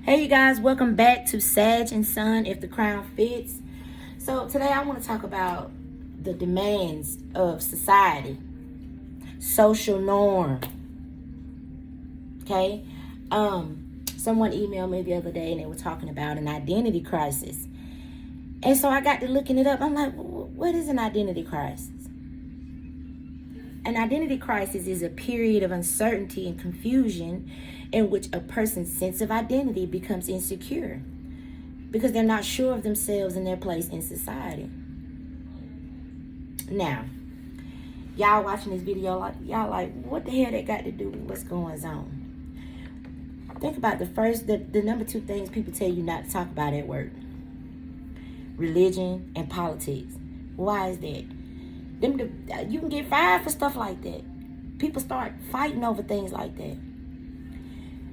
Hey you guys, welcome back to Sag Son, if the crown fits. So today I want to talk about the demands of society, social norm. Okay, someone emailed me the other day and they were talking about an identity crisis, and so I got to looking it up. I'm like, what is an identity crisis? An identity crisis is a period of uncertainty and confusion in which a person's sense of identity becomes insecure because they're not sure of themselves and their place in society. Now, y'all watching this video, y'all like, what the hell that got to do with what's going on? Think about the number two things people tell you not to talk about at work: religion and politics. Why is that? You can get fired for stuff like that. People start fighting over things like that.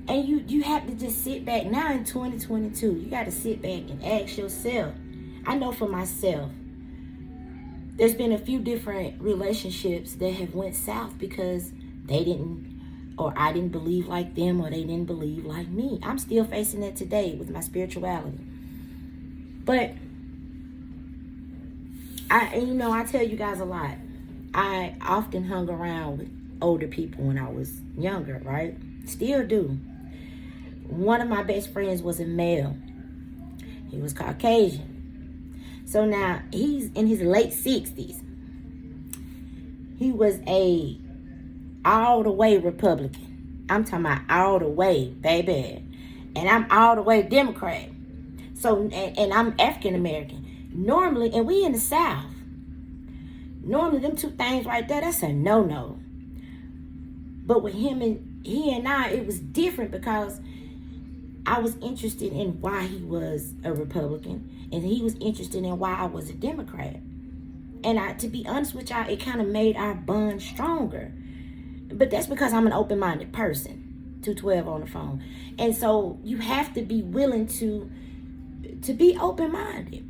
And you have to just sit back. Now in 2022, you got to sit back and ask yourself. I know for myself, there's been a few different relationships that have went south because they didn't, or I didn't believe like them, or they didn't believe like me. I'm still facing that today with my spirituality. But I tell you guys a lot. I often hung around with older people when I was younger, right? Still do. One of my best friends was a male. He was Caucasian. So now he's in his late 60s. He was a all the way Republican. I'm talking about all the way, baby. And I'm all the way Democrat. So, and I'm African American. Normally, and we in the South. Normally, them two things right there, that's a no-no. But with he and I, it was different because I was interested in why he was a Republican, and he was interested in why I was a Democrat. And to be honest with y'all, it kind of made our bond stronger. But that's because I'm an open-minded person. 212 on the phone. And so you have to be willing to be open-minded.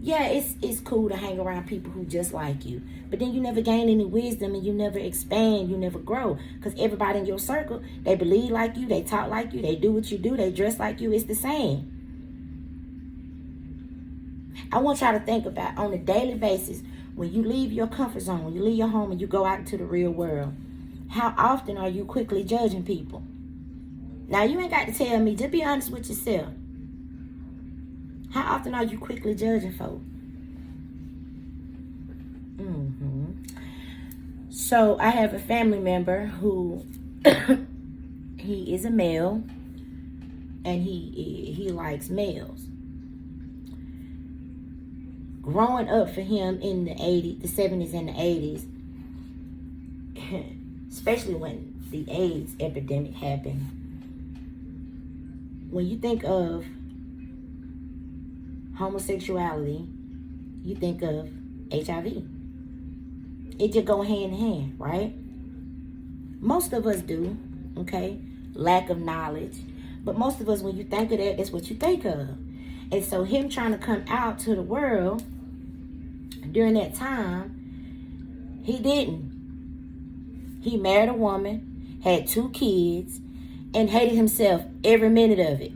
Yeah, it's cool to hang around people who just like you. But then you never gain any wisdom and you never expand, you never grow. Because everybody in your circle, they believe like you, they talk like you, they do what you do, they dress like you. It's the same. I want y'all to think about, on a daily basis, when you leave your comfort zone, when you leave your home and you go out into the real world, how often are you quickly judging people? Now, you ain't got to tell me. Just be honest with yourself. How often are you quickly judging folk? So I have a family member who he is a male, and he likes males. Growing up for him in the 70s and the 80s, especially when the AIDS epidemic happened, when you think of homosexuality, you think of HIV. It just go hand in hand, right? Most of us do, okay? Lack of knowledge. But most of us, when you think of that, that's what you think of. And so him trying to come out to the world during that time, he didn't. He married a woman, had 2 kids, and hated himself every minute of it.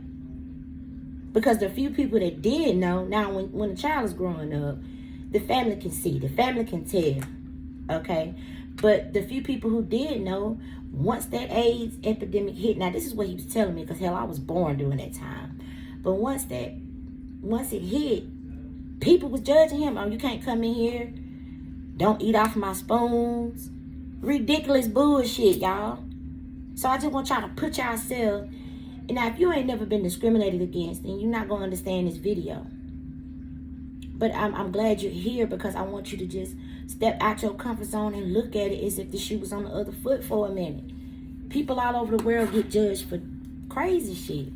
Because the few people that did know, now when a child is growing up, the family can see, the family can tell, okay? But the few people who did know, once that AIDS epidemic hit, now this is what he was telling me, because hell, I was born during that time. But once it hit, people was judging him. Oh, you can't come in here. Don't eat off my spoons. Ridiculous bullshit, y'all. So I just want y'all to put yourself. Now, if you ain't never been discriminated against, then you're not going to understand this video. But I'm glad you're here, because I want you to just step out your comfort zone and look at it as if the shoe was on the other foot for a minute. People all over the world get judged for crazy shit.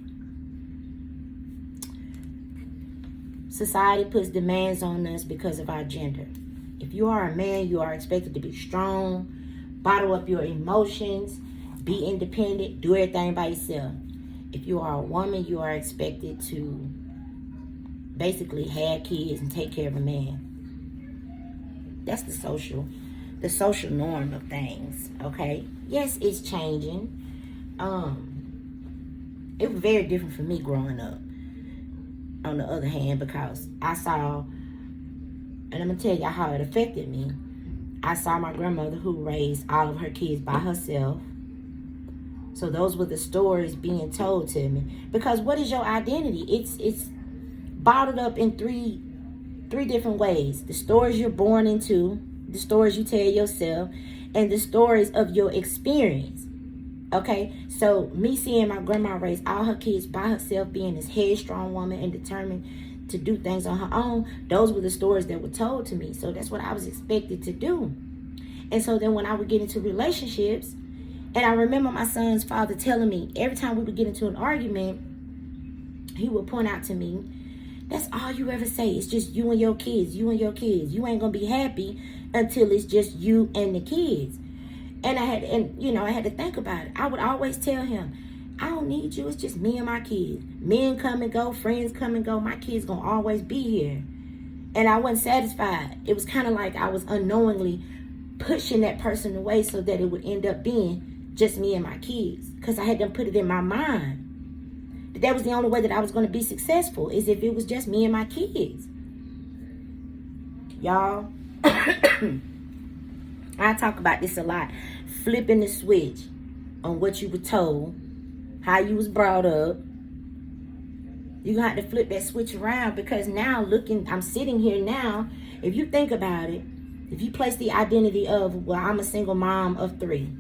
Society puts demands on us because of our gender. If you are a man, you are expected to be strong, bottle up your emotions, be independent, do everything by yourself. If you are a woman, you are expected to basically have kids and take care of a man. That's the social norm of things, okay? Yes, it's changing. It was very different for me growing up, on the other hand, because I saw, and I'm going to tell you how it affected me. I saw my grandmother who raised all of her kids by herself. So those were the stories being told to me. Because what is your identity? It's bottled up in three different ways. The stories you're born into, the stories you tell yourself, and the stories of your experience. Okay? So me seeing my grandma raise all her kids by herself, being this headstrong woman and determined to do things on her own, those were the stories that were told to me. So that's what I was expected to do. And so then when I would get into relationships, and I remember my son's father telling me every time we would get into an argument, he would point out to me, that's all you ever say. It's just you and your kids, you and your kids. You ain't going to be happy until it's just you and the kids. And I had to think about it. I would always tell him, I don't need you. It's just me and my kids. Men come and go, friends come and go. My kids going to always be here. And I wasn't satisfied. It was kind of like I was unknowingly pushing that person away so that it would end up being just me and my kids. Because I had to put it in my mind that was the only way that I was going to be successful, is if it was just me and my kids. Y'all, I talk about this a lot. Flipping the switch on what you were told, how you was brought up. You're going to have to flip that switch around, because now I'm sitting here now. If you think about it, if you place the identity of, well, I'm a single mom of 3.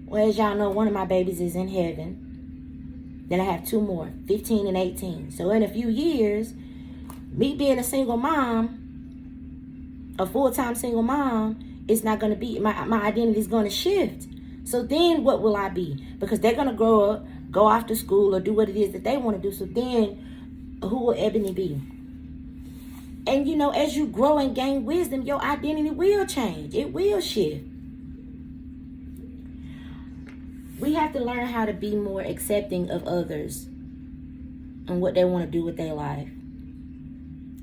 Well, as y'all know, one of my babies is in heaven. Then I have 2 more, 15 and 18. So in a few years, me being a single mom, a full-time single mom, it's not going to be, my identity is going to shift. So then what will I be? Because they're going to grow up, go off to school, or do what it is that they want to do. So then who will Ebony be? And as you grow and gain wisdom, your identity will change. It will shift. We have to learn how to be more accepting of others and what they want to do with their life.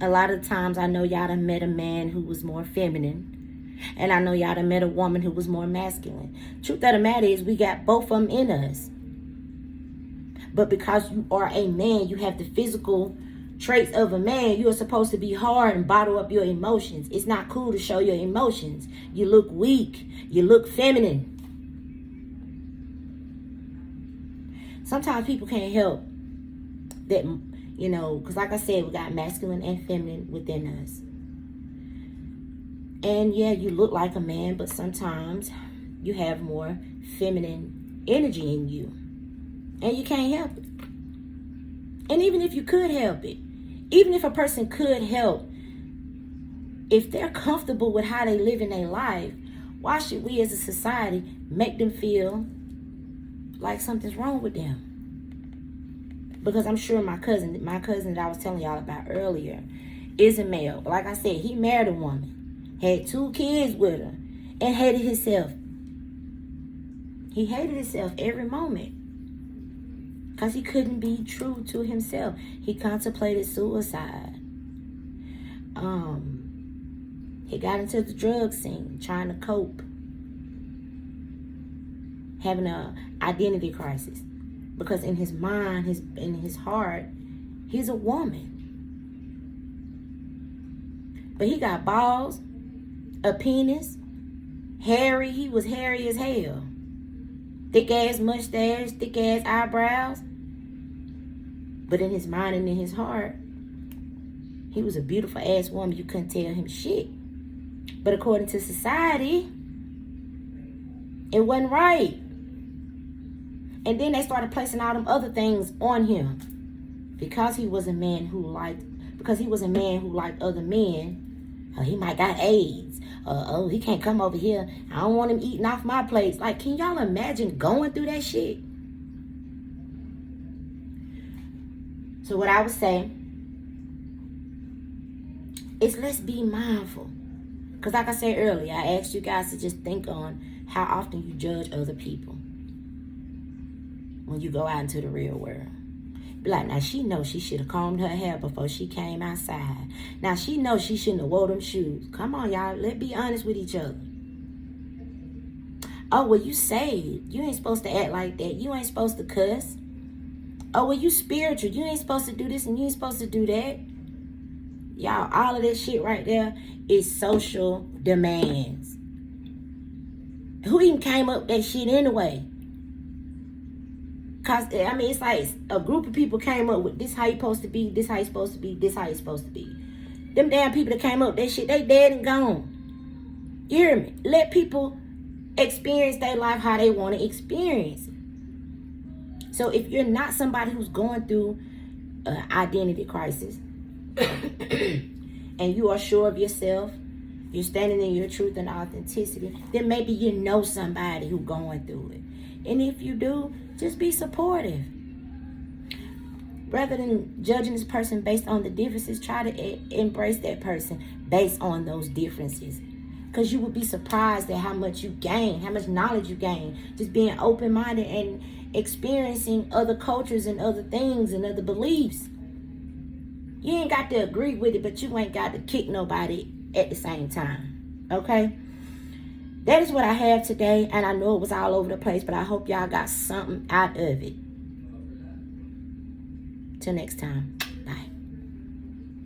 A lot of times I know y'all done met a man who was more feminine, and I know y'all done met a woman who was more masculine. Truth of the matter is, we got both of them in us. But because you are a man, you have the physical traits of a man. You are supposed to be hard and bottle up your emotions. It's not cool to show your emotions. You look weak. You look feminine. Sometimes people can't help that, because like I said, we got masculine and feminine within us. And yeah, you look like a man, but sometimes you have more feminine energy in you. And you can't help it. And even if you could help it, even if a person could help, if they're comfortable with how they live in their life, why should we as a society make them feel like something's wrong with them? Because I'm sure my cousin that I was telling y'all about earlier is a male. But like I said, he married a woman, had 2 kids with her, and hated himself. He hated himself every moment because he couldn't be true to himself. He contemplated suicide. He got into the drug scene, trying to cope, having an identity crisis, because in his mind, in his heart, he's a woman. But he got balls, a penis, hairy. He was hairy as hell. Thick ass mustache, thick ass eyebrows. But in his mind and in his heart, he was a beautiful ass woman. You couldn't tell him shit. But according to society, it wasn't right. And then they started placing all them other things on him. Because he was a man who liked other men, he might got AIDS. He can't come over here. I don't want him eating off my plates. Like, can y'all imagine going through that shit? So what I would say is, let's be mindful. Because like I said earlier, I asked you guys to just think on how often you judge other people when you go out into the real world. Be like, now she knows she should have combed her hair before she came outside. Now she knows she shouldn't have wore them shoes. Come on, y'all. Let's be honest with each other. Oh, well, you saved. You ain't supposed to act like that. You ain't supposed to cuss. Oh, well, you spiritual. You ain't supposed to do this and you ain't supposed to do that. Y'all, all of that shit right there is social demands. Who even came up with that shit anyway? Cause I mean, it's like a group of people came up with this how you supposed to be, this how you supposed to be, this how you supposed to be. Them damn people that came up with that shit, they dead and gone. You hear me? Let people experience their life how they want to experience it. So if you're not somebody who's going through an identity crisis and you are sure of yourself, you're standing in your truth and authenticity, then maybe you know somebody who's going through it. And if you do, just be supportive. Rather than judging this person based on the differences, try to embrace that person based on those differences. Because you would be surprised at how much you gain, how much knowledge you gain, just being open-minded and experiencing other cultures and other things and other beliefs. You ain't got to agree with it, but you ain't got to kick nobody at the same time. Okay? That is what I have today, and I know it was all over the place, but I hope y'all got something out of it. Till next time.